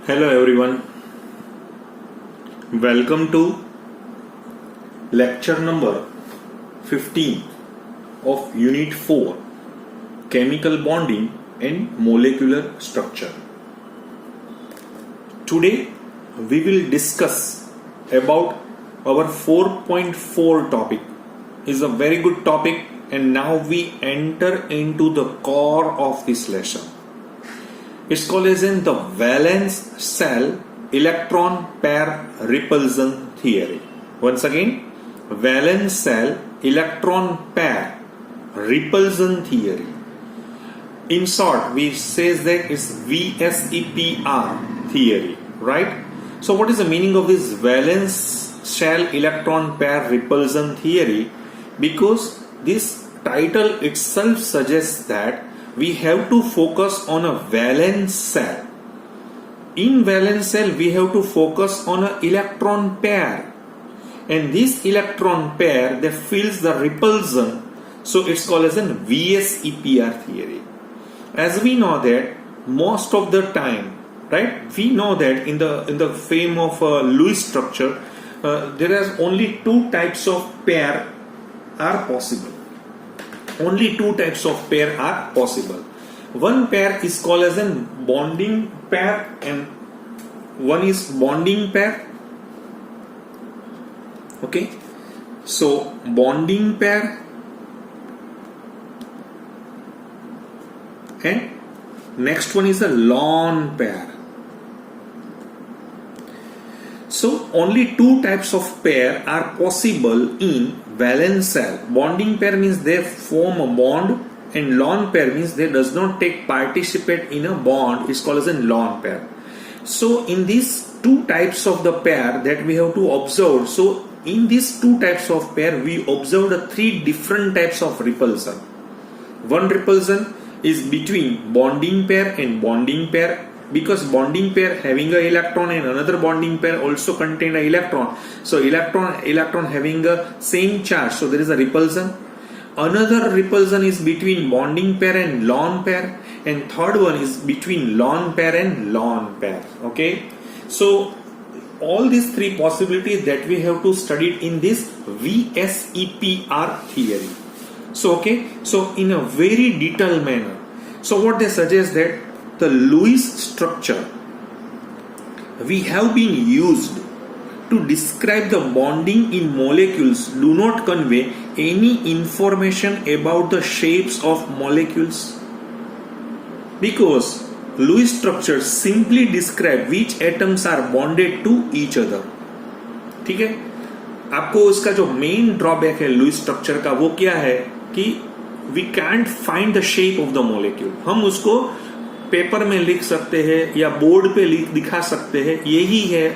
Hello everyone, welcome to lecture number 15 of Unit 4 Chemical Bonding and Molecular Structure. Today we will discuss about our 4.4 topic. Is a very good topic, and now we enter into the core of this lesson. It's called as in the valence shell electron pair repulsion theory. Once again, valence shell electron pair repulsion theory. In short, we say that it's VSEPR theory, right? So what is the meaning of this valence shell electron pair repulsion theory? Because this title itself suggests that we have to focus on a valence shell. In valence shell, we have to focus on an electron pair, and this electron pair that fills the repulsion. So it's called as a VSEPR theory. As we know that most of the time, right? We know that in the frame of Lewis structure, there are only two types of pair are possible. Only two types of pair are possible. One pair is called as a bonding pair, and one is bonding pair. Okay, so bonding pair and next one is the lone pair. So only two types of pair are possible in valence shell. Bonding pair means they form a bond, and lone pair means they does not participate in a bond. It's called as a lone pair. So in these two types of the pair that we have to observe, so in these two types of pair we observed three different types of repulsion. One repulsion is between bonding pair and bonding pair, because bonding pair having an electron and another bonding pair also contain an electron. So electron having a same charge, so there is a repulsion. Another repulsion is between bonding pair and lone pair, and third one is between lone pair and lone pair. Okay, so all these three possibilities that we have to study in this VSEPR theory. So okay, so in a very detailed manner. So what they suggest that the Lewis structure we have been used to describe the bonding in molecules do not convey any information about the shapes of molecules, because Lewis structure simply describe which atoms are bonded to each other. ठीक है, आपको उसका जो main drawback है Lewis structure का वो क्या है कि we can't find the shape of the molecule. हम उसको पेपर में लिख सकते हैं या बोर्ड पे दिखा सकते हैं, यही है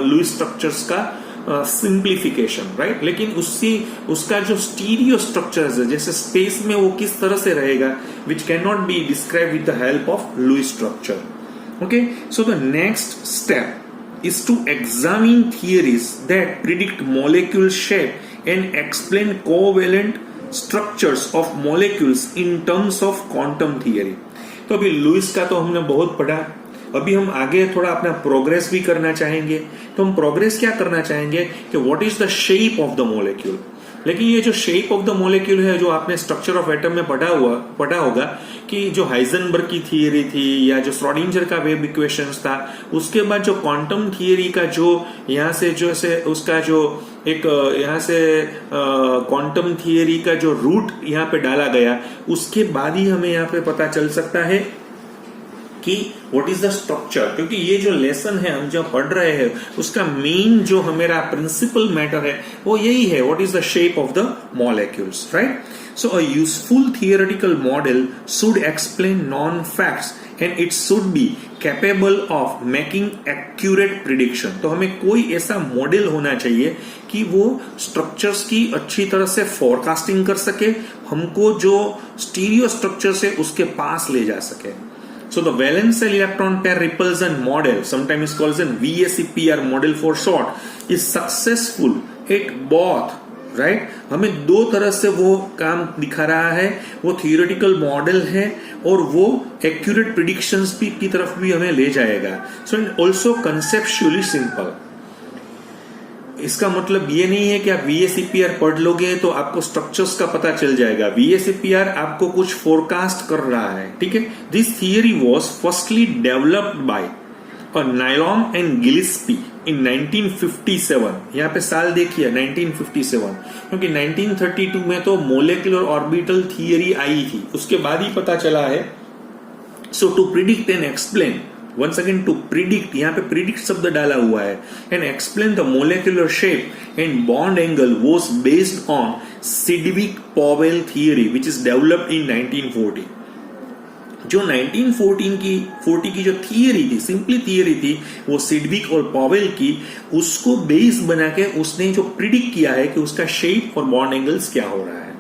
लुईस स्ट्रक्चर्स का सिंप्लीफिकेशन, राइट. लेकिन उसका जो स्टीरियो स्ट्रक्चर्स है, जैसे स्पेस में वो किस तरह से रहेगा, which can not be describe with the help of Lewis structure. Okay, so the next step is to examine theories that predict molecule shape and explain covalent structures of molecules in terms of quantum theory. तो अभी Lewis का तो हमने बहुत पढ़ा, अभी हम आगे थोड़ा अपना प्रोग्रेस भी करना चाहेंगे. तो हम प्रोग्रेस क्या करना चाहेंगे कि what is the shape of the molecule. लेकिन ये जो शेप ऑफ द मॉलिक्यूल है, जो आपने स्ट्रक्चर ऑफ एटम में पढ़ा होगा कि जो हाइजेनबर्ग की थियरी थी या जो श्रोडिंगर का वेव इक्वेशंस था, उसके बाद जो क्वांटम थियरी का जो यहाँ से जो से उसका जो एक यहाँ से क्वांटम थियरी का जो रूट यहाँ पे डाला गया, उसके बाद ही हमें यहाँ पे पता चल सकता है कि व्हाट इज द स्ट्रक्चर. क्योंकि ये जो लेसन है हम जो पढ़ रहे हैं, उसका मेन जो हमारा प्रिंसिपल मैटर है वो यही है, what is the shape of the molecules, right. So a useful theoretical model should explain non facts and it should be capable of making accurate prediction. तो हमें कोई ऐसा मॉडल होना चाहिए कि वो स्ट्रक्चर्स की अच्छी तरह से फोरकास्टिंग कर सके, हमको जो स्टीरियो स्ट्रक्चर्स है उसके पास ले जा सके. So the valence shell electron pair repulsion model, sometimes it's called as VSEPR model for short, is successful at both right हमें दो तरह से वो काम दिखा रहा है, वो थियोरेटिकल मॉडल है और वो एक्यूरेट प्रिडिक्शंस भी की तरफ भी हमें ले जाएगा. So and also conceptually simple. इसका मतलब ये नहीं है कि आप VSEPR पढ़ लोगे तो आपको स्ट्रक्चर्स का पता चल जाएगा. VSEPR आपको कुछ फोरकास्ट कर रहा है, ठीक है. This theory was firstly developed by Nyholm and Gillespie in 1957. यहाँ पे साल देखिए 1957, क्योंकि 1932 में तो मोलेकुलर ऑर्बिटल थियरी आई थी, उसके बाद ही पता चला है. So to predict and explain, once again to predict, यहाँ पे predict शब्द डाला हुआ है, and explain the molecular shape and bond angle was based on Sedgwick-Powell theory which is developed in 1940. जो 1940 की जो थियरी थी, सिंपली थियरी थी, वो सिडविक और पॉवेल की, उसको बेस बना के उसने जो प्रिडिक्ट किया है कि उसका शेप और बॉन्ड एंगल्स क्या हो रहा है.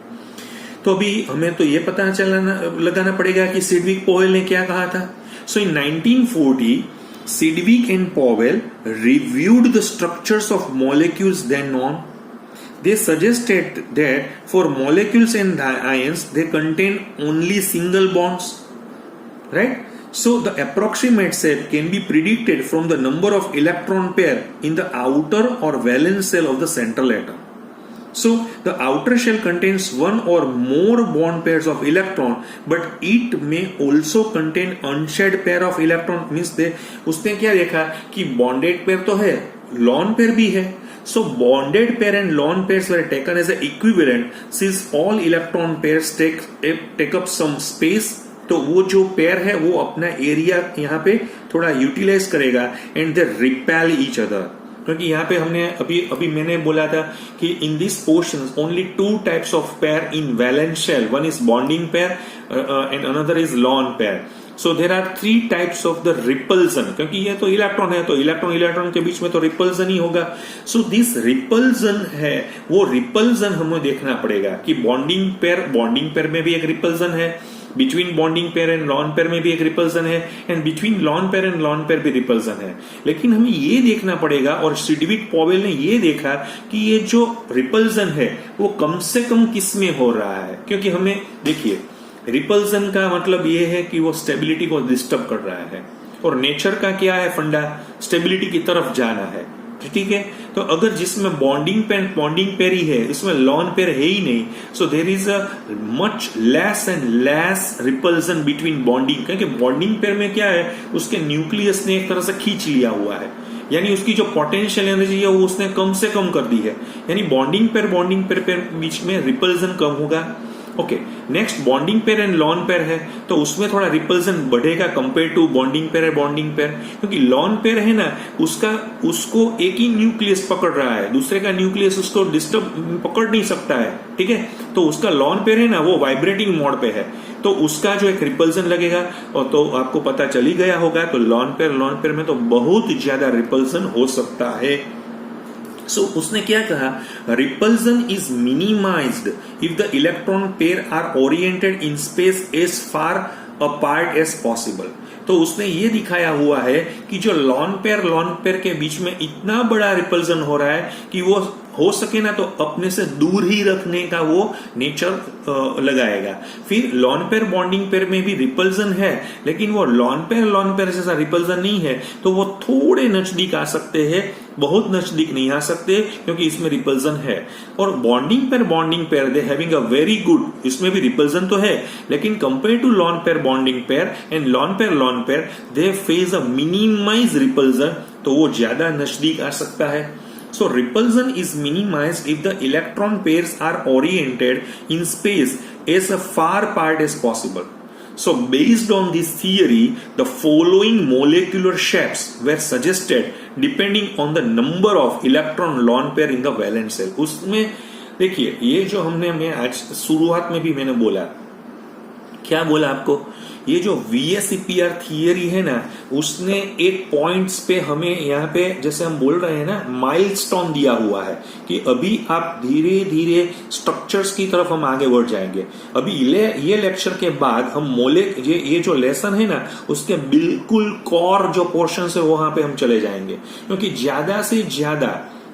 तो अभी हमें तो ये पता लगाना पड़ेगा कि सिडविक पॉवेल ने क्या कहा था. So in 1940, Sedgwick and Powell reviewed the structures of molecules then known. They suggested that for molecules and ions, they contain only single bonds, right? So the approximate shape can be predicted from the number of electron pair in the outer or valence shell of the central atom. So the outer shell contains one or more bond pairs of electron, but it may also contain unshared pair of electron. Means उसने क्या देखा कि bonded pair तो है, lone pair भी है. So bonded pair and lone pairs were taken as an equivalent since all electron pairs take up some space. तो वो जो पेयर है वो अपना एरिया यहाँ पे थोड़ा यूटिलाइज करेगा and they repel each other. क्योंकि यहाँ पे हमने अभी मैंने बोला था कि in this portion only two types of pair in valence shell, one is bonding pair and another is lone pair. So there are three types of the repulsion, क्योंकि ये तो इलेक्ट्रॉन है तो इलेक्ट्रॉन के बीच में तो रिपल्सन ही होगा. So this repulsion है, वो रिपल्सन हमें देखना पड़ेगा कि बॉन्डिंग पेयर में भी एक रिपल्सन है, between bonding pair and lone pair में भी एक रिपल्सन है, and between lone pair and lone pair भी रिपल्सन है. लेकिन हमें ये देखना पड़ेगा, और सिडविक पॉवेल ने ये देखा कि ये जो रिपल्सन है वो कम से कम किस में हो रहा है. क्योंकि हमें देखिए रिपल्सन का मतलब ये है कि वो स्टेबिलिटी को डिस्टर्ब कर रहा है, और नेचर का क्या है फंडा, स्टेबिलिटी की तरफ जाना है, ठीक है. तो अगर जिसमें बॉन्डिंग पेयर ही है, इसमें लॉन पेयर है ही नहीं, so there is a much less and less repulsion between bonding. क्योंकि बॉन्डिंग पेयर में क्या है, उसके न्यूक्लियस ने एक तरह से खींच लिया हुआ है, यानी उसकी जो पोटेंशियल एनर्जी है वो उसने कम से कम कर दी है, यानी बॉन्डिंग पेयर बीच में रिपल्सन कम होगा. Okay, next bonding pair and lone pair है, तो उसमें थोड़ा रिपल्सन बढ़ेगा कंपेयर टू बॉन्डिंग पेयर, क्योंकि लॉन पेयर है ना, उसको एक ही न्यूक्लियस पकड़ रहा है, दूसरे का न्यूक्लियस उसको डिस्टर्ब पकड़ नहीं सकता है, ठीक है. तो उसका लॉन पेयर है ना, वो वाइब्रेटिंग मोड पे है, तो उसका जो एक रिपल्सन लगेगा, और तो आपको पता चल ही गया होगा, तो लॉन पेयर में तो बहुत ज्यादा रिपल्सन हो सकता है. So उसने क्या कहा, repulsion is minimized if the electron pair are oriented in space as far apart as possible. तो उसने ये दिखाया हुआ है कि जो लॉन पेयर के बीच में इतना बड़ा रिपल्सन हो रहा है कि वो हो सके ना तो अपने से दूर ही रखने का वो नेचर लगाएगा. फिर लॉन पेयर बॉन्डिंग पेयर में भी रिपल्सन है, लेकिन वो लॉन पेयर जैसा रिपल्सन नहीं है, तो वो थोड़े नजदीक आ सकते हैं, बहुत नजदीक नहीं आ सकते, क्योंकि इसमें रिपल्सन है. और bonding pair they having a very good, इसमें भी रिपल्सन तो है, लेकिन compare to lone pair bonding pair and lone pair they face a minimise repulsion, तो वो ज्यादा नजदीक आ सकता है. So repulsion is minimized if the electron pairs are oriented in space as far apart as possible. So based on this theory, the following molecular shapes were suggested depending on the number of electron lone pair in the valence shell. उसमें देखिए ये जो मैं आज शुरुआत में भी मैंने बोला, क्या बोला आपको, ये जो VSEPR थियरी है ना, उसने एक पॉइंट्स पे हमें यहाँ पे जैसे हम बोल रहे हैं ना, माइलस्टोन दिया हुआ है कि अभी आप धीरे धीरे स्ट्रक्चर्स की तरफ हम आगे बढ़ जाएंगे. अभी ये लेक्चर के बाद हम ये जो लेसन है ना, उसके बिल्कुल कोर जो पोर्शन है वहां पे हम चले जाएंगे, क्योंकि ज्यादा से ज्यादा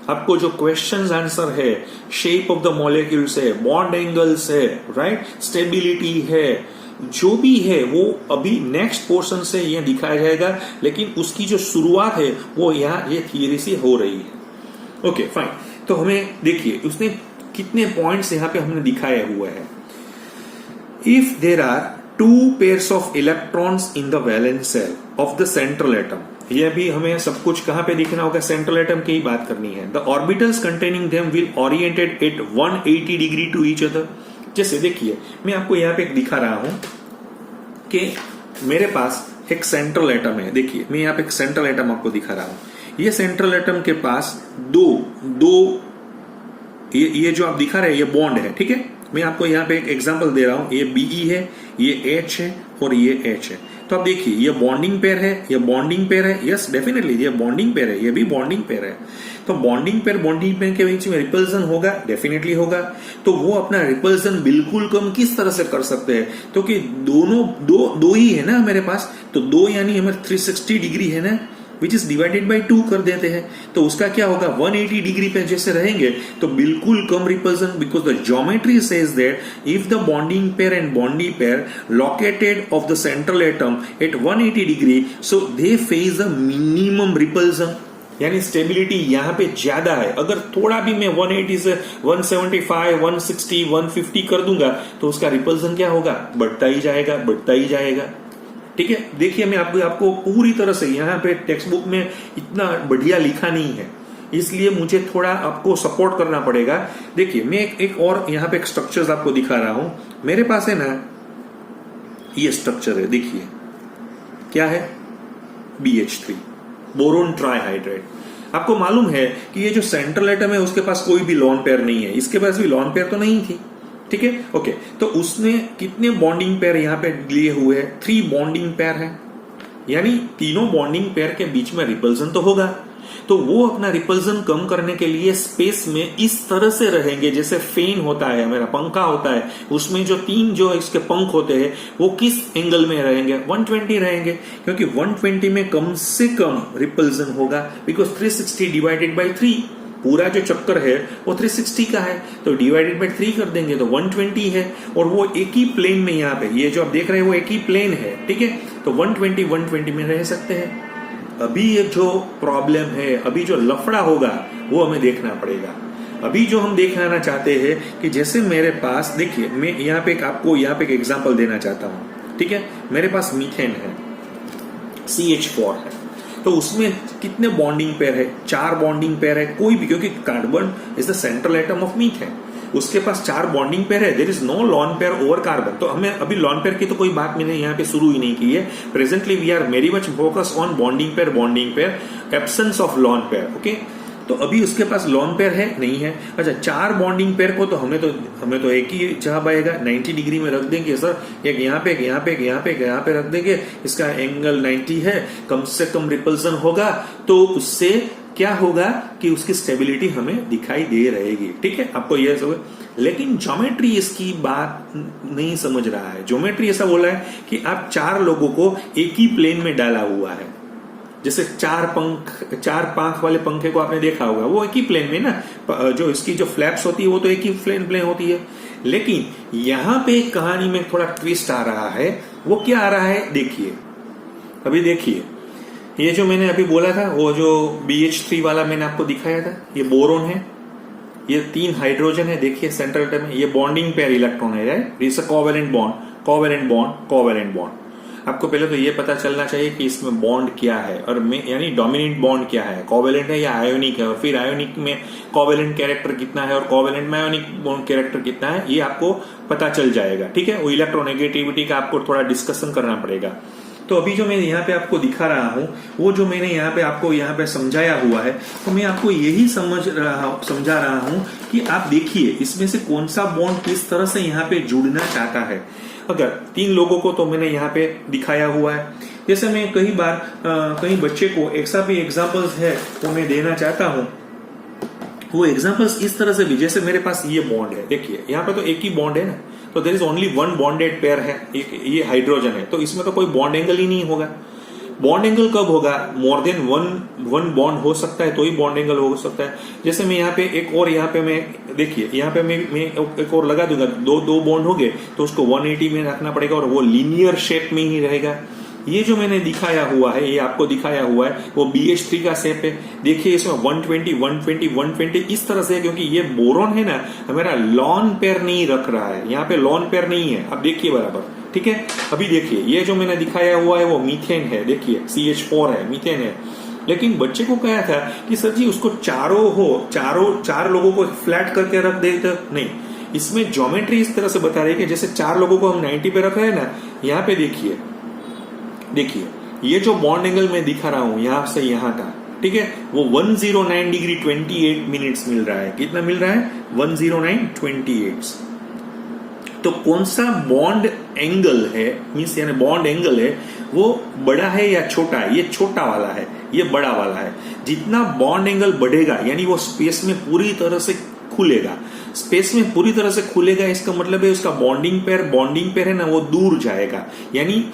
आपको जो क्वेश्चंस आंसर है, शेप ऑफ द मॉलिक्यूल्स है, बॉन्ड एंगल्स है, राइट, स्टेबिलिटी है, जो भी है वो अभी नेक्स्ट पोर्शन से यह दिखाया जाएगा, लेकिन उसकी जो शुरुआत है वो यहाँ ये थियरी से हो रही है। Okay fine. तो हमें देखिए उसने कितने पॉइंट्स यहाँ पे हमने दिखाया हुआ है। If there are two pairs of electrons in the valence shell of the central atom, यह भी हमें सब कुछ कहां पे दिखना होगा, सेंट्रल एटम की ही बात करनी है। The orbitals containing them will oriented at 180 degree to each other. जैसे देखिए मैं आपको यहाँ पे दिखा रहा हूं कि मेरे पास एक सेंट्रल एटम है। देखिए मैं यहाँ पे एक सेंट्रल एटम आपको दिखा रहा हूं। ये सेंट्रल एटम के पास दो ये जो आप दिखा रहे हैं ये बॉन्ड है, ठीक है। मैं आपको यहाँ पे एक एग्जांपल दे रहा हूं, ये Be है, ये H है और ये H है। तो आप देखिए ये बॉन्डिंग पेयर है, ये बॉन्डिंग पेयर है, यस डेफिनेटली ये बॉन्डिंग पेयर है, ये भी बॉन्डिंग पेयर है। तो बॉन्डिंग पेयर के बीच में रिपल्सन होगा, डेफिनेटली होगा। तो वो अपना रिपल्सन बिल्कुल कम किस तरह से कर सकते हैं, तो कि दोनों दो ही है ना मेरे पास, तो दो यानी हमें 360 डिग्री है ना, विच इज डिवाइडेड बाई 2 कर देते हैं। तो उसका क्या होगा, 180 डिग्री पे जैसे रहेंगे तो बिल्कुल कम repulsion, because the geometry says that if the bonding pair and bonding pair located of the central atom at 180 degree, so they face the minimum repulsion, यानी स्टेबिलिटी यहां पे ज्यादा है। अगर थोड़ा भी मैं 180 से 175, 160, 150 कर दूंगा तो उसका रिपल्सन क्या होगा, बढ़ता ही जाएगा, बढ़ता ही जाएगा। ठीक है, देखिए मैं आपको पूरी तरह से यहाँ पे टेक्स्ट बुक में इतना बढ़िया लिखा नहीं है, इसलिए मुझे थोड़ा आपको सपोर्ट करना पड़ेगा। देखिए मैं एक और यहाँ पे एक स्ट्रक्चर्स आपको दिखा रहा हूं। मेरे पास है ना ये स्ट्रक्चर है, देखिए क्या है, BH3 बोरोन ट्राइहाइड्रेट। आपको मालूम है कि ये जो सेंट्रल एटम है उसके पास कोई भी लॉन पेयर नहीं है, इसके पास भी लॉन पेयर तो नहीं थी, ठीक है। ओके, तो उसने कितने बॉन्डिंग पेयर यहां पे लिए हुए हैं, 3 बॉन्डिंग पेयर है, यानी तीनों बॉन्डिंग पेयर के बीच में रिपल्सन तो होगा। तो वो अपना रिपल्सन कम करने के लिए स्पेस में इस तरह से रहेंगे जैसे फैन होता है, मेरा पंखा होता है, उसमें जो 3 जो इसके पंख होते हैं वो किस एंगल में रहेंगे, 120 रहेंगे, क्योंकि 120 में कम से कम रिपल्सन होगा, बिकॉज 360 डिवाइडेड बाई 3, पूरा जो चक्कर है वो 360 का है, तो डिवाइडेड बाई 3 कर देंगे तो 120 है, और वो एक ही प्लेन में यहाँ पे ये जो आप देख रहे हैं वो एक ही प्लेन है, ठीक है। तो 120 में रह सकते हैं। अभी ये जो प्रॉब्लम है, अभी जो लफड़ा होगा वो हमें देखना पड़ेगा। अभी जो हम देखना चाहते हैं कि जैसे मेरे पास देखिए मैं यहाँ पे आपको यहाँ पे एक एग्जांपल देना चाहता हूँ, ठीक है। मेरे पास मीथेन है, CH4 है, तो उसमें कितने बॉन्डिंग पेयर है, 4 बॉन्डिंग पेयर है, कोई भी, क्योंकि carbon is the central atom of methane, उसके पास 4 बॉन्डिंग पेयर है, there is no lone pair over carbon. तो हमें अभी लॉन पेयर की तो कोई बात मैंने यहाँ पे शुरू ही नहीं की है। Presently we are very much focus on bonding pair, absence of lone pair, okay. तो अभी उसके पास लॉन पेयर है, नहीं है। अच्छा, 4 बॉन्डिंग पेयर को तो हमें तो एक ही जवाब आएगा, 90 डिग्री में रख देंगे सर, एक यहाँ पे, एक यहाँ पे, एक यहाँ पे, एक यहाँ पे रख देंगे, इसका एंगल 90 है, कम से कम रिपल्सन होगा, तो उससे क्या होगा कि उसकी स्टेबिलिटी हमें दिखाई दे रहेगी, ठीक है। आपको यह सब, लेकिन ज्योमेट्री इसकी बात नहीं समझ रहा है। ज्योमेट्री ऐसा बोला है कि आप 4 लोगों को एक ही प्लेन में डाला हुआ है, जैसे 4 पंख वाले पंखे को आपने देखा होगा, वो एक ही प्लेन में ना, जो इसकी जो फ्लैप्स होती है वो तो एक ही प्लेन होती है। लेकिन यहां पे कहानी में थोड़ा ट्विस्ट आ रहा है। वो क्या आ रहा है, देखिए अभी देखिए, ये जो मैंने अभी बोला था, वो जो BH3 वाला मैंने आपको दिखाया था, ये बोरोन है, ये 3 हाइड्रोजन है, देखिए सेंट्रल एटम में, ये बॉन्डिंग पेयर इलेक्ट्रॉन है, right, it's a covalent bond. आपको पहले तो ये पता चलना चाहिए कि इसमें बॉन्ड क्या है, और यानी डोमिनेंट बॉन्ड क्या है, कोवेलेंट है या आयोनिक है, और फिर आयोनिक में कोवेलेंट कैरेक्टर कितना है और कोवेलेंट में आयोनिक बॉन्ड कैरेक्टर कितना है, ये आपको पता चल जाएगा, ठीक है। वो इलेक्ट्रोनेगेटिविटी का आपको थोड़ा डिस्कशन करना पड़ेगा। तो अभी जो मैं यहाँ पे आपको दिखा रहा हूं, वो जो मैंने यहाँ पे आपको यहाँ पे समझाया हुआ है, तो मैं आपको यही समझा रहा हूं कि आप देखिए इसमें से कौन सा बॉन्ड किस तरह से यहाँ पे जुड़ना चाहता है। अगर 3 लोगों को तो मैंने यहाँ पे दिखाया हुआ है, जैसे मैं कई बार कहीं बच्चे को ऐसा भी एग्जाम्पल्स है वो मैं देना चाहता हूं, वो एग्जाम्पल्स इस तरह से भी, जैसे मेरे पास ये बॉन्ड है, देखिए यहाँ पे तो एक ही बॉन्ड है ना, तो there is only 1 bonded pair है, ये हाइड्रोजन है, तो इसमें तो कोई बॉन्ड एंगल ही नहीं होगा। बॉन्ड एंगल कब होगा? मोर देन वन बॉन्ड हो सकता है तो ही बॉन्ड एंगल हो सकता है। जैसे मैं यहाँ पे एक और, यहाँ पे मैं देखिए, यहाँ पे मैं एक और लगा दूंगा, दो बॉन्ड हो गए तो उसको 180 में रखना पड़ेगा और वो लीनियर शेप में ही रहेगा। ये जो मैंने दिखाया हुआ है, ये आपको दिखाया हुआ है, वो BH3 का शेप है। देखिए इसमें 120, 120, 120 इस तरह से है, क्योंकि ये बोरॉन है ना, हमारा लॉन पेयर नहीं रख रहा है, यहाँ पे लॉन पेयर नहीं है। अब देखिए बराबर, ठीक है। अभी देखिए ये जो मैंने दिखाया हुआ है वो मीथेन है, देखिए CH4 है, मीथेन है। लेकिन बच्चे को कहा था कि सर जी उसको चार लोगों को फ्लैट करके रख दे, तो नहीं, इसमें ज्योमेट्री इस तरह से बता रही है कि जैसे 4 लोगों को हम 90 पे रख रहे हैं ना, यहाँ पे देखिए ये जो बॉन्ड एंगल मैं दिखा रहा हूं यहां से यहां का, ठीक है, वो 109 डिग्री 28 मिनट्स मिल रहा है। कितना मिल रहा है? 109.28। तो कौन सा बॉन्ड एंगल है, मीन्स यानी बॉन्ड एंगल है, वो बड़ा है या छोटा है? ये छोटा वाला है, ये बड़ा वाला है। जितना बॉन्ड एंगल बढ़ेगा यानी वो स्पेस में पूरी तरह से खुलेगा, स्पेस में पूरी तरह से खुलेगा, इसका मतलब है उसका बॉन्डिंग पेयर है ना, वो दूर जाएगा, यानी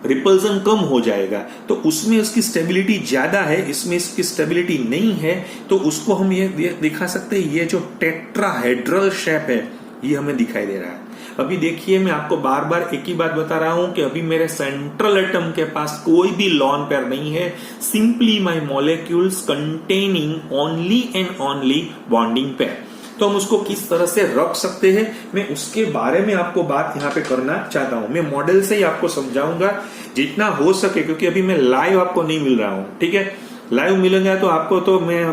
रिपल्सन कम हो जाएगा। तो उसमें उसकी स्टेबिलिटी ज्यादा है, इसमें इसकी स्टेबिलिटी नहीं है, तो उसको हम ये दिखा सकते हैं, ये जो टेट्राहेड्रल शेप है ये हमें दिखाई दे रहा है। अभी देखिए मैं आपको बार बार एक ही बात बता रहा हूं कि अभी मेरे सेंट्रल एटम के पास कोई भी लॉन पेयर नहीं है, simply my molecules containing only and only bonding pair. तो हम उसको किस तरह से रख सकते हैं, मैं उसके बारे में आपको बात यहाँ पे करना चाहता हूं। मैं मॉडल से ही आपको समझाऊंगा जितना हो सके, क्योंकि अभी मैं लाइव आपको नहीं मिल रहा हूं, ठीक है। लाइव मिलेगा तो आपको, तो मैं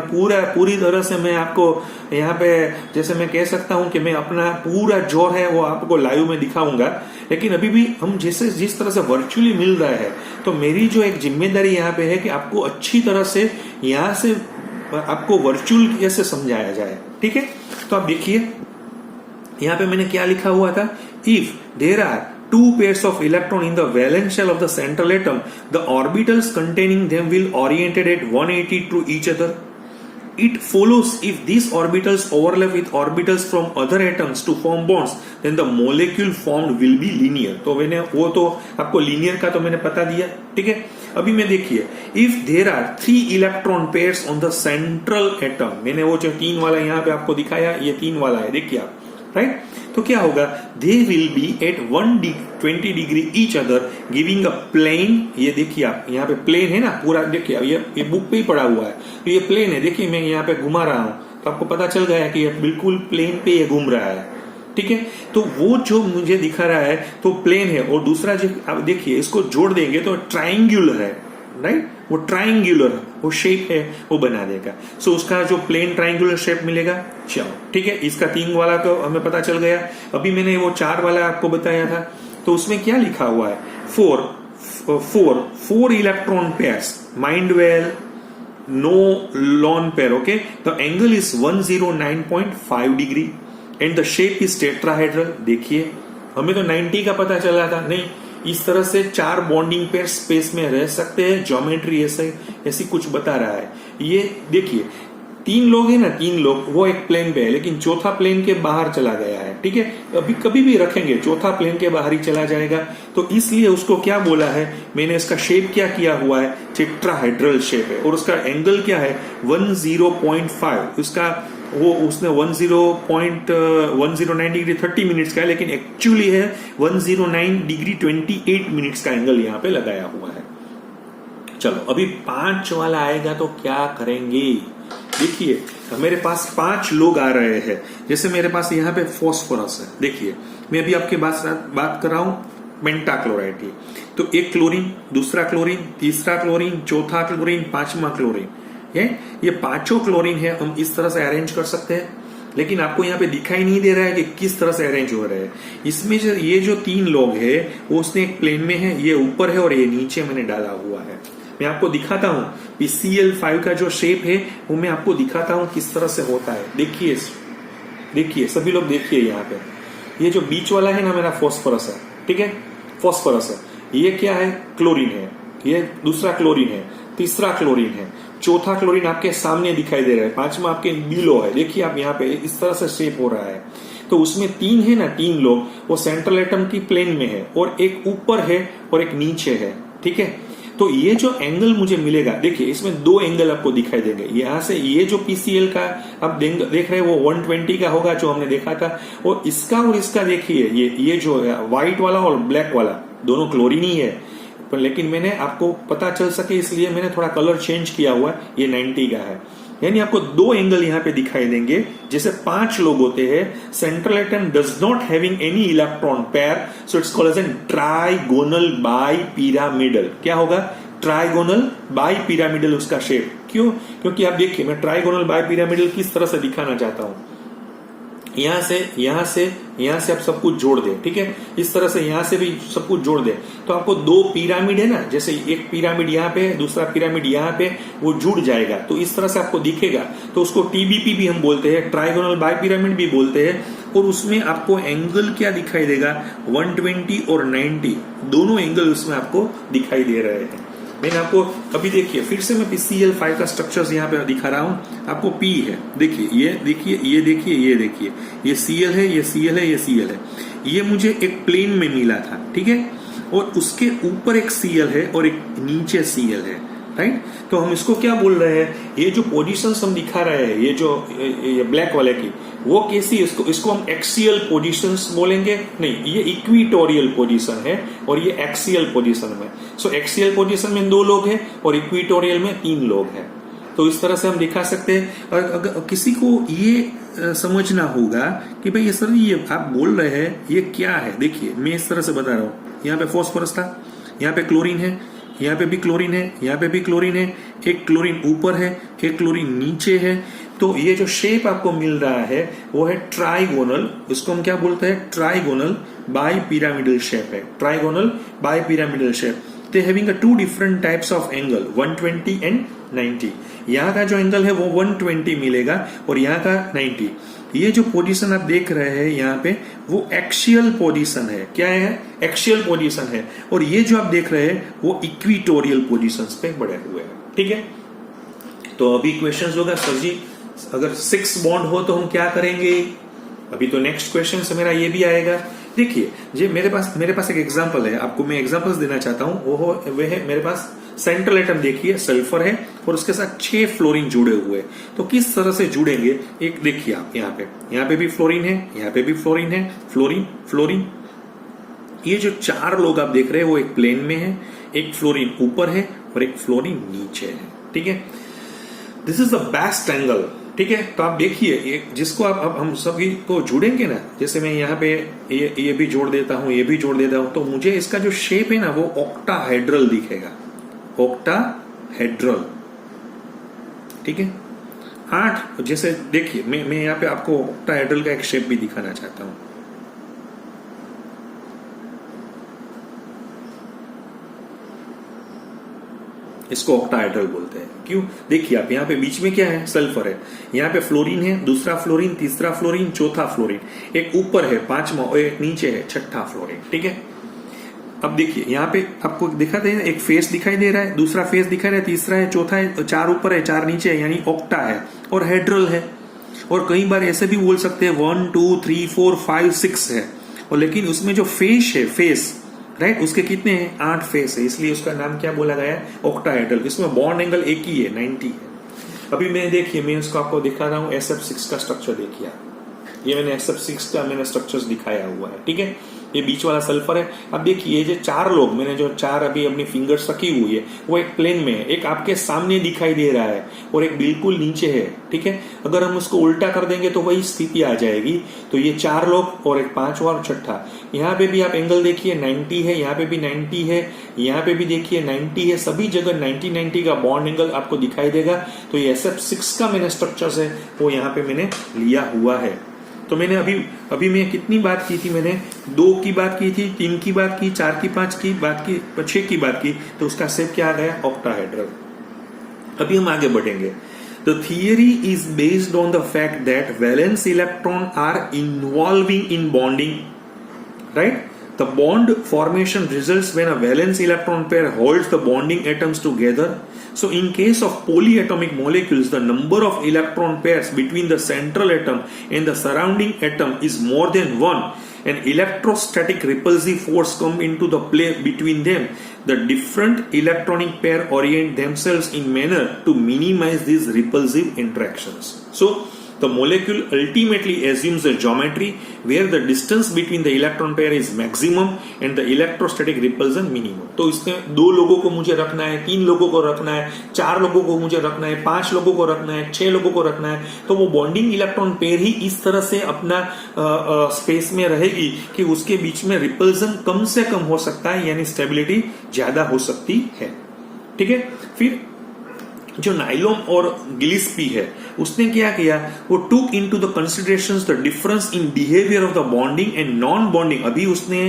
पूरी तरह से मैं आपको यहाँ पे, जैसे मैं कह सकता हूं कि मैं अपना पूरा जोर है वो आपको लाइव में दिखाऊंगा। लेकिन अभी भी हम जिस तरह से वर्चुअली मिल रहा है, तो मेरी जो एक जिम्मेदारी यहाँ पे है कि आपको अच्छी तरह से यहाँ से आपको वर्चुअल कैसे समझाया जाए, ठीक है। तो आप देखिए यहां पे मैंने क्या लिखा हुआ था, if there are two pairs of electron in the valence shell of the central atom, the orbitals containing them will oriented at 180 to each other. It follows if these orbitals overlap with orbitals from other atoms to form bonds, then the molecule formed will be linear. तो मैंने वो तो आपको linear का तो मैंने बता दिया, ठीक है। अभी मैं देखिए, if there are 3 electron pairs on the central atom, मैंने वो जो 3 वाला यहाँ पे आपको दिखाया, ये 3 वाला है, देखिए आप, राइट। तो क्या होगा, they will be at 120 degree each other giving a plane. ये देखिए आप, यहाँ पे प्लेन है ना पूरा, देखिए ये बुक पे ही पड़ा हुआ है, तो ये प्लेन है। देखिए मैं यहाँ पे घुमा रहा हूँ तो आपको पता चल गया है कि ये बिल्कुल प्लेन पे ये घूम रहा है, ठीक है। तो वो जो मुझे दिखा रहा है तो प्लेन है, और दूसरा जो आप देखिए इसको जोड़ देंगे तो ट्राइंगुलर है, राइट। वो ट्राइंगुलर वो शेप है वो बना देगा। सो उसका जो प्लेन ट्राइंगुलर शेप मिलेगा। चलो ठीक है, इसका 3 वाला तो हमें पता चल गया। अभी मैंने वो 4 वाला आपको बताया था, तो उसमें क्या लिखा हुआ है, 4 electron pairs, mind well, no lone pair, okay. The angle is 109.5 degree and the shape is tetrahedral. देखिए हमें तो 90 का पता चला था, नहीं, इस तरह से 4 बॉन्डिंग पेयर स्पेस में रह सकते हैं। ज्योमेट्री ऐसी कुछ बता रहा है। ये देखिए 3 लोग हैं ना, 3 लोग, वो एक प्लेन पे है, लेकिन चौथा प्लेन के बाहर चला गया है, ठीक है। अभी कभी भी रखेंगे चौथा प्लेन के बाहर ही चला जाएगा, तो इसलिए उसको क्या बोला है, मैंने इसका शेप क्या किया हुआ है, टेट्राहेड्रल शेप है, और उसका एंगल क्या है 10.5। उसका वो उसने 109 डिग्री 30 मिनट्स का है, लेकिन एक्चुअली है 109 डिग्री 28 मिनट्स का एंगल यहाँ पे लगाया हुआ है। चलो अभी 5 वाला आएगा तो क्या करेंगे। देखिए मेरे पास 5 लोग आ रहे हैं, जैसे मेरे पास यहाँ पे फॉस्फोरस है। देखिए मैं अभी आपके बात कर रहा हूं पेंटाक्लोराइड की, तो एक क्लोरीन, दूसरा क्लोरीन, तीसरा क्लोरीन, चौथा क्लोरीन, 5वां क्लोरीन, ये 5 क्लोरीन है। हम इस तरह से अरेंज कर सकते हैं, लेकिन आपको यहाँ पे दिखाई नहीं दे रहा है कि किस तरह से अरेंज हो रहे हैं। इसमें ये जो 3 लोग है वो उसने एक प्लेन में है, ये ऊपर है और ये नीचे मैंने डाला हुआ है। मैं आपको दिखाता हूं PCl5 का जो शेप है वो मैं आपको दिखाता हूं किस तरह से होता है। देखिए सभी लोग देखिए, यहाँ पे ये जो बीच वाला है ना मेरा फॉस्फोरस है, ठीक है, फॉस्फोरस है। ये क्या है, क्लोरीन है, ये दूसरा क्लोरीन है, तीसरा क्लोरीन है, चौथा क्लोरीन आपके सामने दिखाई दे रहा है, 5वां आपके बिलो है। देखिए आप यहाँ पे इस तरह से शेप हो रहा है। तो उसमें 3 है ना, 3 लोग वो सेंट्रल एटम की प्लेन में है, और एक ऊपर है और एक नीचे है, ठीक है। तो ये जो एंगल मुझे मिलेगा, देखिए इसमें दो एंगल आपको दिखाई देंगे। यहां से ये जो पीसीएल का आप देख रहे हैं वो 120 का होगा जो हमने देखा था, और इसका देखिए ये जो व्हाइट वाला और ब्लैक वाला दोनों क्लोरीन ही है, पर लेकिन मैंने आपको पता चल सके इसलिए मैंने थोड़ा कलर चेंज किया हुआ है, ये 90 का है। यानी आपको दो एंगल यहां पे दिखाई देंगे। जैसे 5 लोग होते हैं, central atom does not having any electron pair, so it's called as an trigonal bipyramidal. क्या होगा? ट्राइगोनल बाइपिरामिडल उसका शेप। क्यों? क्योंकि आप देखिए मैं ट्राइगोनल बाइपिरामिडल किस तरह से दिखाना चाहता हूं। यहां से आप सब कुछ जोड़ दें, ठीक है, इस तरह से यहां से भी सब कुछ जोड़ दें तो आपको दो पिरामिड है ना, जैसे एक पिरामिड यहां पे दूसरा पिरामिड यहां पे, वो जुड़ जाएगा तो इस तरह से आपको दिखेगा। तो उसको टीबीपी भी हम बोलते हैं, ट्राइगोनल बाई पिरामिड भी बोलते हैं। और उसमें आपको एंगल क्या दिखाई देगा? 120 और 90 दोनों एंगल उसमें आपको दिखाई दे रहे हैं। मैंने आपको अभी देखिए फिर से मैं PCl5 का स्ट्रक्चर्स यहाँ पे दिखा रहा हूं आपको। P है, देखिए ये देखिए ये देखिए ये देखिए ये Cl है, ये Cl है, ये Cl है। ये मुझे एक प्लेन में मिला था, ठीक है, और उसके ऊपर एक Cl है और एक नीचे Cl है, राइट। तो हम इसको क्या बोल रहे हैं? ये जो पोजीशंस हम दिखा रहे हैं, ये जो ये ब्लैक वाले की, वो कैसी? इसको हम एक्सियल पोजीशंस बोलेंगे? नहीं, ये इक्विटोरियल पोजीशन है और ये एक्सियल पोजीशन में। सो एक्सियल पोजीशन में 2 लोग हैं और इक्विटोरियल में 3 लोग हैं। तो इस तरह से हम दिखा सकते हैं। और अगर किसी को ये समझना होगा कि भाई ये सर ये आप बोल रहे हैं ये क्या है, देखिए मैं इस तरह से बता रहा हूं। यहाँ पे फॉस्फोरस था, यहाँ पे क्लोरीन है, यहाँ पे भी क्लोरीन है, यहाँ पे भी क्लोरीन है, एक क्लोरीन ऊपर है, एक क्लोरीन नीचे है। तो ये जो शेप आपको मिल रहा है वो है ट्राइगोनल। इसको हम क्या बोलते हैं? ट्राइगोनल बाई पिरामिडल शेप है, trigonal bi pyramidal shape. They having 2 different types of angle, 120 and 90। यहाँ का जो एंगल है वो 120 मिलेगा और यहाँ का 90। ये जो पोजीशन आप देख रहे हैं यहाँ पे वो एक्सियल पोजीशन है। क्या है? एक्सियल पोजीशन है। और ये जो आप देख रहे हैं वो इक्विटोरियल पोजीशंस पे बढ़े हुए हैं, ठीक है। तो अभी क्वेश्चन होगा सर जी अगर 6 बॉन्ड हो तो हम क्या करेंगे? अभी तो नेक्स्ट क्वेश्चन से मेरा ये भी आएगा। देखिए ये मेरे पास एक एग्जांपल है, आपको मैं एग्जांपल्स देना चाहता हूं। वो है मेरे पास सेंट्रल एटम, देखिए सल्फर है और उसके साथ 6 फ्लोरीन जुड़े हुए। तो किस तरह से जुड़ेंगे एक देखिए आप, यहाँ पे भी फ्लोरीन है, यहाँ पे भी फ्लोरीन है, फ्लोरीन। ये जो 4 लोग आप देख रहे हैं वो एक प्लेन में है, एक फ्लोरीन ऊपर है और एक फ्लोरीन नीचे है, ठीक है। This is the best angle, ठीक है। तो आप देखिए जिसको आप अब हम सभी को जुड़ेंगे ना, जैसे मैं यहाँ पे ये भी जोड़ देता हूं, ये भी जोड़ देता हूं, तो मुझे इसका जो शेप है ना वो ऑक्टाहेड्रल दिखेगा, ऑक्टाहेड्रल, ठीक है। 8 जैसे देखिए मैं यहाँ पे आपको ऑक्टाहेड्रल का एक शेप भी दिखाना चाहता हूं। इसको ऑक्टाहेड्रल बोलते हैं। क्यों? देखिए आप यहाँ पे बीच में क्या है? सल्फर है, यहाँ पे फ्लोरीन है, दूसरा फ्लोरीन, तीसरा फ्लोरीन, चौथा फ्लोरीन, एक ऊपर है 5वां और एक नीचे है 6ठा फ्लोरीन, ठीक है। अब देखिए यहाँ पे आपको दिखाते हैं एक फेस दिखाई दे रहा है, दूसरा फेस दिखाई दे रहा है, तीसरा है, चौथा है, 4 ऊपर है 4 नीचे है, यानी ऑक्टा है और हेड्रल है। और कई बार ऐसे भी बोल सकते हैं 1 2 3 4 5 6 है, और लेकिन उसमें जो फेस है, फेस राइट, उसके कितने हैं? 8 फेस है, इसलिए उसका नाम क्या बोला गया है? ऑक्टाहेड्रल। इसमें बॉन्ड एंगल एक ही है, 90 है। अभी मैं देखिए मैं इसको आपको दिखा रहा हूं, SF6 का स्ट्रक्चर देखिए। ये मैंने SF6 का मैंने स्ट्रक्चर्स दिखाया हुआ है, ठीक है। ये बीच वाला सल्फर है। अब देखिए ये जो 4 लोग, मैंने जो 4 अभी अपनी फिंगर्स रखी हुई है वो एक प्लेन में है, एक आपके सामने दिखाई दे रहा है और एक बिल्कुल नीचे है, ठीक है। अगर हम उसको उल्टा कर देंगे तो वही स्थिति आ जाएगी। तो ये 4 लोग और एक 5वां और 6ठा। यहाँ पे भी आप एंगल देखिए 90 है, यहाँ पे भी 90 है, यहाँ पे भी देखिए 90 है, सभी जगह 90 का बॉन्ड एंगल आपको दिखाई देगा। तो ये SF6 का मैंने स्ट्रक्चर्स है वो यहाँ पे मैंने लिया हुआ है। तो मैंने अभी मैं कितनी बात की थी? मैंने 2 की बात की थी, 3 की बात की, 4 की 5 की बात की, 6 की बात की। तो उसका शेप क्या आ गया? ऑक्टाहेड्रल। अभी हम आगे बढ़ेंगे। The theory is based on the fact that valence electrons are involving in bonding, right? The bond formation results when a valence electron pair holds the bonding atoms together. So in case of polyatomic molecules, the number of electron pairs between the central atom and the surrounding atom is more than 1, and electrostatic repulsive force come into the play between them, the different electronic pair orient themselves in manner to minimize these repulsive interactions. So the molecule ultimately assumes a geometry where the distance between the electron pair is maximum and the electrostatic repulsion minimum. तो इसमें 2 लोगों को मुझे रखना है, 3 लोगों को रखना है, 4 लोगों को मुझे रखना है, 5 लोगों को रखना है, 6 लोगों को रखना है, तो वो बॉन्डिंग इलेक्ट्रॉन पेयर ही इस तरह से अपना स्पेस में रहेगी कि उसके बीच में रिपल्सन कम से कम हो सकता है, यानी स्टेबिलिटी ज्यादा हो सकती है. ठीक है. फिर जो नाइलॉन और गिलिस्पी है उसने क्या किया, वो took into the considerations the difference in behaviour of the bonding and non bonding. अभी उसने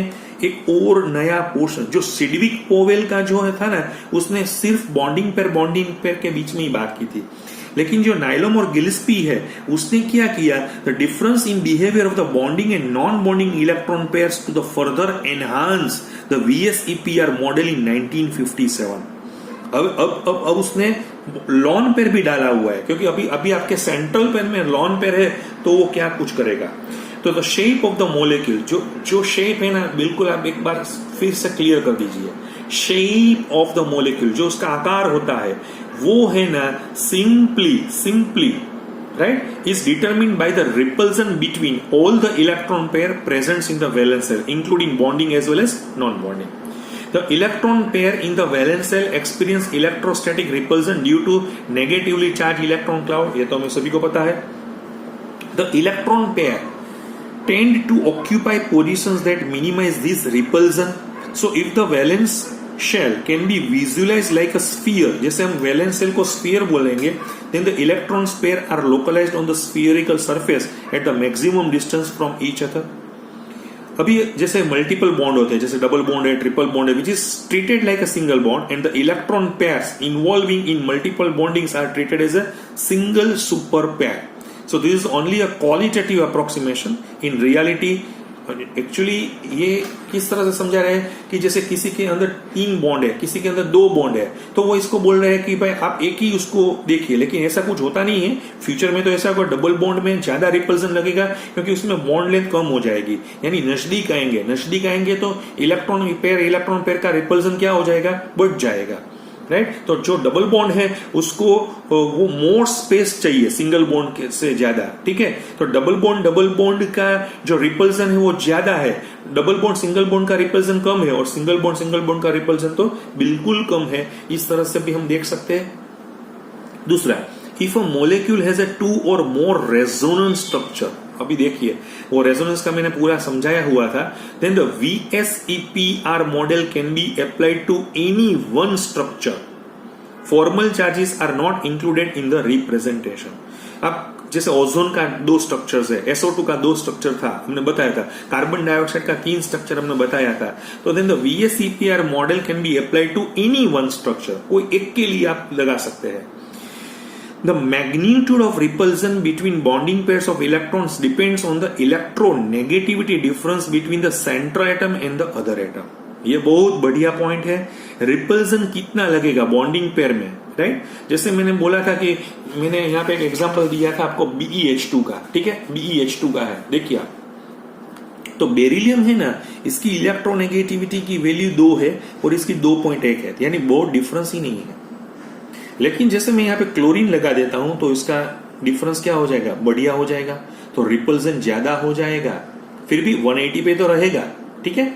एक और नया पोर्शन जो सिडविक पोवेल का जो है था ना, उसने सिर्फ बॉन्डिंग पेयर के बीच में ही बात की थी. लेकिन जो नाइलम और गिलिस्पी है उसने क्या किया, the difference in behaviour of the bonding and non bonding electron pairs to the further enhance the VSEPR model in 1957. अब उसने लॉन पेयर भी डाला हुआ है, क्योंकि अभी आपके सेंट्रल पेयर में लॉन पेयर है, तो वो क्या कुछ करेगा. तो the shape of the molecule, जो शेप है ना, बिल्कुल आप एक बार फिर से क्लियर कर दीजिए. शेप ऑफ द मोलेक्यूल, जो उसका आकार होता है, वो है ना simply right is determined by the repulsion between all the electron pair present in the valence shell, including bonding as well as non-bonding. The electron pair in the valence shell experience electrostatic repulsion due to negatively charged electron cloud. ये तो हमें सभी को पता है. The electron pair tend to occupy positions that minimize this repulsion. So if the valence shell can be visualized like a sphere, जैसे हम valence shell को sphere बोलेंगे, then the electrons pair are localized on the spherical surface at the maximum distance from each other. अभी जैसे multiple bond होते हैं, जैसे double bond है, ट्रिपल बॉन्ड है, which is treated like a single bond, and the electron pairs involving in multiple bondings are treated as a single super pair. So this is only a qualitative approximation. In reality actually ये किस तरह से समझा रहे हैं कि जैसे किसी के अंदर 3 बॉन्ड है, किसी के अंदर 2 बॉन्ड है, तो वो इसको बोल रहे हैं कि भाई आप एक ही उसको देखिए, लेकिन ऐसा कुछ होता नहीं है. फ्यूचर में तो ऐसा होगा, डबल बॉन्ड में ज्यादा रिपल्सन लगेगा क्योंकि उसमें बॉन्ड लेंथ कम हो जाएगी, यानी नजदीक आएंगे तो इलेक्ट्रॉन पेयर का रिपल्सन क्या हो जाएगा, बढ़ जाएगा. राइट. तो जो डबल बॉन्ड है उसको वो मोर स्पेस चाहिए सिंगल बॉन्ड से ज्यादा. ठीक है. तो डबल बॉन्ड का जो रिपल्सन है वो ज्यादा है, डबल बॉन्ड सिंगल बॉन्ड का रिपल्सन कम है, और सिंगल बॉन्ड का रिपल्सन तो बिल्कुल कम है. इस तरह से भी हम देख सकते हैं. दूसरा, if a molecule has a 2 or more resonance structure, अभी देखिए वो रेजोनेंस का मैंने पूरा समझाया हुआ था, then the VSEPR model can be applied to any one structure. Formal charges are not included in the representation. अब जैसे ओजोन का 2 स्ट्रक्चर्स है, SO2 का 2 स्ट्रक्चर था, हमने बताया था, कार्बन डाइऑक्साइड का 3 स्ट्रक्चर हमने बताया था. तो then the VSEPR model can be applied to any one structure. कोई एक के लिए आप लगा सकते हैं. The magnitude of repulsion between bonding pairs of electrons depends on the electronegativity difference between the central atom and the other atom. ये बहुत बढ़िया पॉइंट है. रिपल्सन कितना लगेगा बॉन्डिंग पेयर में, राइट. जैसे मैंने बोला था कि मैंने यहाँ पे एक एग्जांपल दिया था आपको BeH2 का. ठीक है, BeH2 का है, देखिए आप. तो बेरिलियम है ना, इसकी इलेक्ट्रोनेगेटिविटी की वैल्यू 2 है और इसकी 2.1 है, यानी बहुत डिफरेंस ही नहीं है. लेकिन जैसे मैं यहाँ पे क्लोरीन लगा देता हूं तो इसका डिफरेंस क्या हो जाएगा, बढ़िया हो जाएगा. तो रिपल्सन ज्यादा हो जाएगा, फिर भी 180 पे तो रहेगा. ठीक है.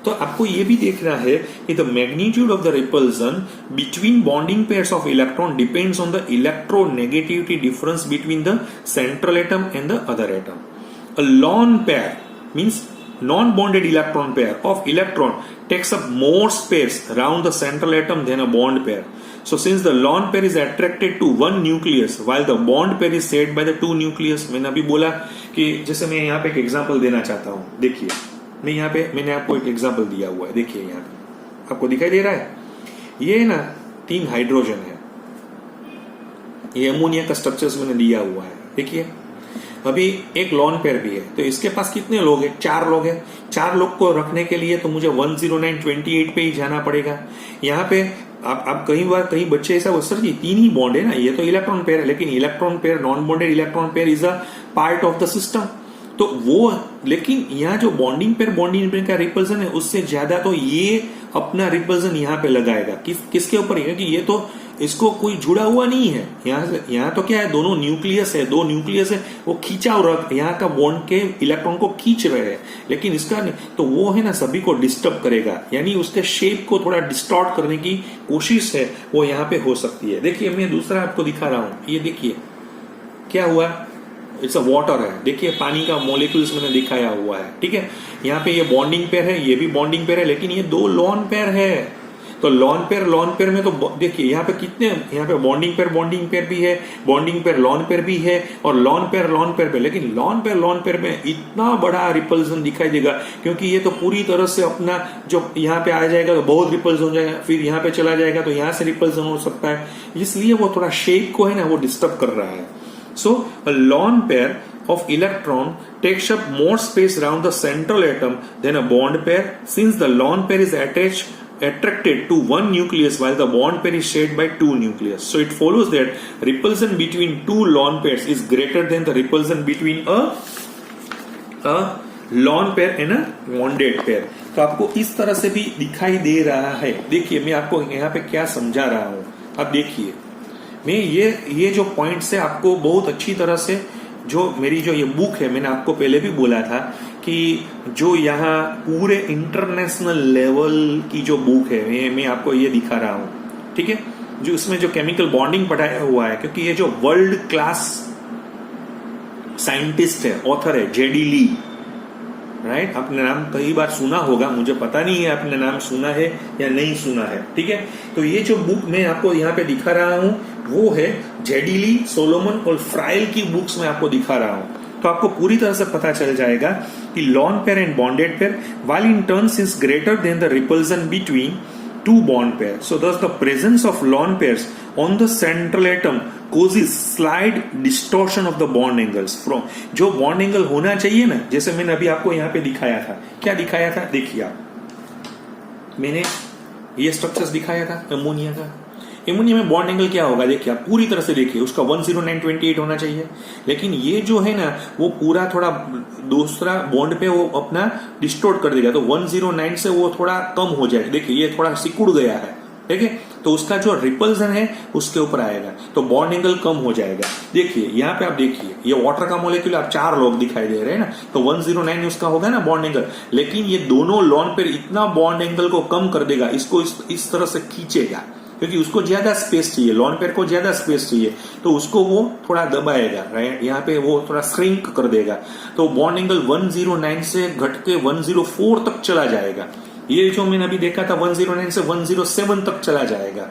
तो आपको ये भी देखना है कि the magnitude of the repulsion between bonding pairs of electron depends on the electronegativity difference between the central atom and the other atom. A lone pair means non-bonded electron pair of electron takes up more space around the central atom than a bond pair. So since the lone pair is attracted to one nucleus while the bond pair is shared by the 2 nucleus. मैंने अभी बोला कि जैसे मैं यहाँ पे एक example देना चाहता हूँ. देखिए मैं यहाँ पे मैंने आपको एक एग्जांपल दिया हुआ है. देखिए यहाँ पे आपको दिखाई दे रहा है, ये ना 3 हाइड्रोजन है, ये अमोनिया का स्ट्रक्चर्स मैंने दिया हुआ है. देखिए अभी एक लॉन पेयर भी है, तो इसके पास कितने लोग हैं, 4 लोग हैं. 4 लोग को रखने के लिए तो मुझे 10928 पे ही जाना पड़ेगा. यहाँ पे आप कई बच्चे ऐसा सर जी 3 ही बॉन्ड है ना, ये तो इलेक्ट्रॉन पेयर है. लेकिन electron pair, non bonded electron pair is a part of the system. तो वो, लेकिन यहाँ जो बॉन्डिंग पेयर का रिपल्सन है उससे ज्यादा तो ये अपना रिपल्सन यहाँ पे लगाएगा। किसके ऊपर? क्योंकि ये तो इसको कोई जुड़ा हुआ नहीं है। यहाँ तो क्या है, दोनों न्यूक्लियस है, दो न्यूक्लियस है, वो खींचा रख, यहाँ का बॉन्ड के इलेक्ट्रॉन को खींच रहे हैं, लेकिन इसका नहीं, तो वो है ना सभी को डिस्टर्ब करेगा, यानी उसके शेप को थोड़ा डिस्टॉर्ट करने की कोशिश है वो यहाँ पे हो सकती है। देखिए मैं दूसरा आपको दिखा रहा हूं, ये देखिए क्या हुआ, इट्स अ वाटर है, देखिए पानी का मॉलिक्यूल्स मैंने दिखाया हुआ है, ठीक है। यहाँ पे ये बॉन्डिंग पेयर है, ये भी बॉन्डिंग पेयर है, लेकिन ये दो लॉन पेयर है। तो लॉन पेयर में तो देखिए यहाँ पे कितने, यहाँ पे बॉन्डिंग पेयर भी है, बॉन्डिंग पेयर लॉन पेयर भी है, और लॉन पेयर पे, लेकिन लॉन पेयर में इतना बड़ा रिपल्सन दिखाई देगा, क्योंकि ये तो पूरी तरह से अपना जो यहाँ पे आ जाएगा तो बहुत रिपल्सन हो जाएगा, फिर यहाँ पे चला जाएगा तो यहाँ से रिपल्सन हो सकता है, इसलिए वो थोड़ा शेप को है ना वो डिस्टर्ब कर रहा है। So a lone pair of electron takes up more space around the central atom than a bond pair, since the lone pair is attracted to one nucleus while the bond pair is shared by two nucleus. So it follows that repulsion between two lone pairs is greater than the repulsion between a lone pair and a bonded pair. तो आपको इस तरह से भी दिखाई दे रहा है। देखिए मैं आपको यहाँ पे क्या समझा रहा हूँ, अब देखिए मैं ये जो पॉइंट्स है आपको बहुत अच्छी तरह से, जो मेरी जो ये बुक है, मैंने आपको पहले भी बोला था कि जो यहाँ पूरे इंटरनेशनल लेवल की जो बुक है मैं आपको ये दिखा रहा हूँ, ठीक है, जो इसमें जो केमिकल बॉन्डिंग पढ़ाया हुआ है, क्योंकि ये जो वर्ल्ड क्लास साइंटिस्ट है, ऑथर है जेडी ली, राइट, आपने नाम कई बार सुना होगा, मुझे पता नहीं है आपने नाम सुना है या नहीं सुना है, ठीक है। तो ये जो बुक मैं आपको यहाँ पे दिखा रहा हूँ वो है जेडी ली, सोलोमन और फ्राइल की बुक्स में आपको दिखा रहा हूँ। तो आपको पूरी तरह से पता चल जाएगा कि lone pair and bonded pair while in turns is greater than the repulsion between two bond pairs. So thus the presence of lone pairs on the central atom causes slight distortion of the bond angles from जो bond angle होना चाहिए ना, जैसे मैंने अभी आपको यहाँ पे दिखाया था, क्या दिखाया था, देखिए आप, मैंने ये स्ट्रक्चर्स दिखाया था अमोनिया का। एमोनिया में बॉन्ड एंगल क्या होगा, देखिए आप पूरी तरह से देखिए, उसका 10928 होना चाहिए, लेकिन ये जो है ना वो पूरा थोड़ा दूसरा बॉन्ड पे वो अपना डिस्टोर्ट कर देगा, तो 109 से वो थोड़ा कम हो जाएगा। देखिए ये थोड़ा सिकुड़ गया है, ठीक है, तो उसका जो रिपल्सन है उसके ऊपर आएगा, तो बॉन्ड एंगल कम हो जाएगा। देखिए यहाँ पे आप देखिए, ये वाटर का मॉलिक्यूल आप 4 लोग दिखाई दे रहे हैं ना, तो 109 उसका होगा ना बॉन्ड एंगल, लेकिन ये दोनों लॉन पेयर इतना बॉन्ड एंगल को कम कर देगा, इसको इस तरह से खींचेगा, क्योंकि उसको ज्यादा स्पेस चाहिए, लॉन पेयर को ज्यादा स्पेस चाहिए, तो उसको वो थोड़ा दबाएगा, राइट, यहाँ पे वो थोड़ा श्रिंक कर देगा, तो बॉन्ड एंगल 109 से घट के 104 तक चला जाएगा। ये जो मैंने अभी देखा था 109 से 107 तक चला जाएगा।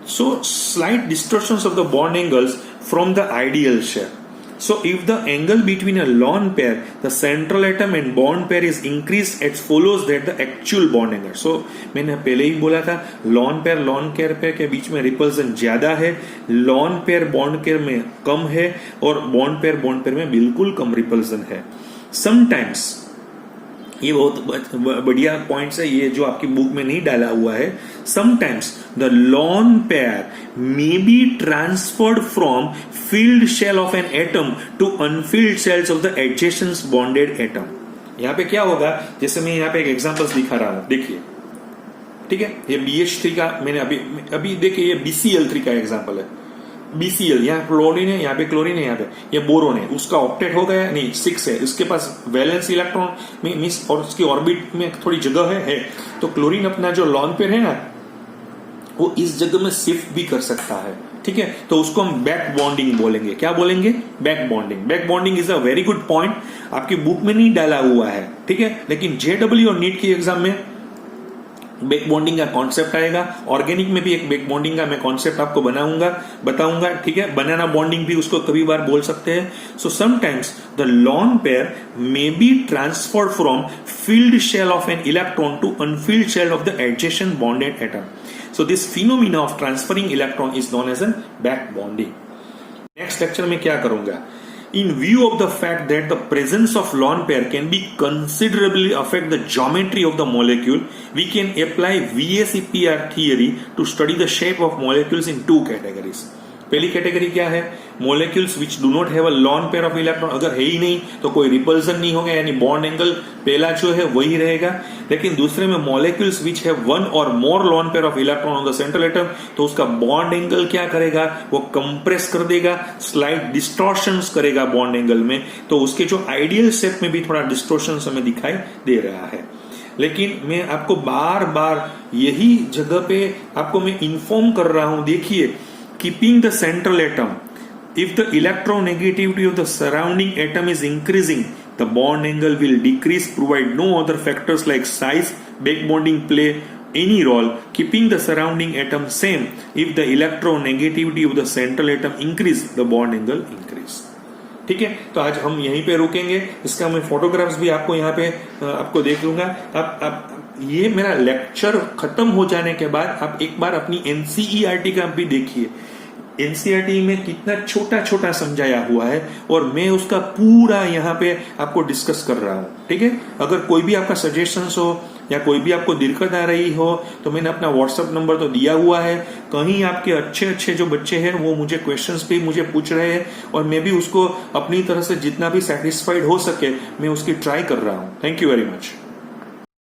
So slight distortions of the bond angles from the ideal shape. So if the angle between a lone pair, the central atom and bond pair is increased, it follows that the actual bond angle. So मैंने पहले ही बोला था lone pair के बीच में repulsion ज्यादा है, lone pair bond pair में कम है, और bond pair में बिल्कुल कम रिपल्सन है। Sometimes ये बहुत बढ़िया पॉइंट्स है, ये जो आपकी बुक में नहीं डाला हुआ है। Sometimes the lone pair may be transferred from filled shell of an atom to unfilled shells of the adjacent bonded atom. यहाँ पे क्या होगा, जैसे मैं यहाँ पे एक एग्जांपल्स दिखा रहा हूं, देखिए, ठीक है, ये BH3 का मैंने अभी देखिए, ये BCl3 का एग्जांपल है। BCl, यहाँ क्लोरीन है, यहाँ पे क्लोरीन है, यहाँ पे ये बोरोन है, उसका ऑक्टेट हो गया नहीं 6 है, इसके पास वैलेंस इलेक्ट्रॉन में मिस और उसकी ऑर्बिट में थोड़ी जगह है, तो क्लोरीन अपना जो लॉन पेयर है ना वो इस जगह में शिफ्ट भी कर सकता है, ठीक है, तो उसको हम बैक बॉन्डिंग बोलेंगे। क्या बोलेंगे, back bonding. Back bonding is a very good point, आपकी बुक में नहीं डाला हुआ है, ठीक है, लेकिन JEE और नीट की एग्जाम में बैक बॉन्डिंग का कॉन्सेप्ट आएगा। ऑर्गेनिक में भी एक बैक बॉन्डिंग का मैं कॉन्सेप्ट आपको बताऊंगा, ठीक है, बनाना बॉन्डिंग भी उसको कभी बार बोल सकते हैं। So sometimes the lone pair may be transferred from filled shell of an electron to unfilled shell of the adjacent bonded atom. So this phenomena of transferring electron is known as a back bonding. Next lecture में क्या करूंगा, in view of the fact that the presence of lone pair can be considerably affect the geometry of the molecule, we can apply VSEPR theory to study the shape of molecules in 2 categories. पहली category क्या है, molecules which do not have a lone pair of electron, अगर है ही नहीं तो कोई repulsion नहीं होगा, यानी बॉन्ड एंगल पहला जो है वही रहेगा। लेकिन दूसरे में molecules which have one or more lone pair of electron on the central atom, तो उसका बॉन्ड एंगल क्या करेगा, वो कंप्रेस कर देगा, स्लाइट डिस्टॉर्शंस करेगा बॉन्ड एंगल में, तो उसके जो आइडियल शेप में भी थोड़ा डिस्टॉर्शंस हमें दिखाई दे रहा है। लेकिन मैं आपको बार बार यही जगह पे आपको मैं इन्फॉर्म कर रहा हूं, देखिए, keeping the central atom, if the electronegativity of the surrounding atom is increasing, the bond angle will decrease, provide no other factors like size, back bonding play any role. Keeping the surrounding atom same, if the electronegativity of the central atom increase, the bond angle increase. ठीक है, तो आज हम यहीं पे रुकेंगे। इसका मैं फोटोग्राफ्स भी आपको यहाँ पे आपको देख लूंगा। आप ये मेरा लेक्चर खत्म हो जाने के बाद आप एक बार अपनी एनसीईआरटी का भी देखिए, एनसीईआरटी में कितना छोटा छोटा समझाया हुआ है और मैं उसका पूरा यहाँ पे आपको डिस्कस कर रहा हूँ। ठीक है, अगर कोई भी आपका सजेशंस हो या कोई भी आपको दिक्कत आ रही हो तो मैंने अपना व्हाट्सएप नंबर तो दिया हुआ है। कहीं आपके अच्छे अच्छे जो बच्चे हैं वो मुझे क्वेश्चंस भी मुझे पूछ रहे हैं और मैं भी उसको अपनी तरह से जितना भी सेटिस्फाइड हो सके मैं उसकी ट्राई कर रहा हूँ। Thank you very much.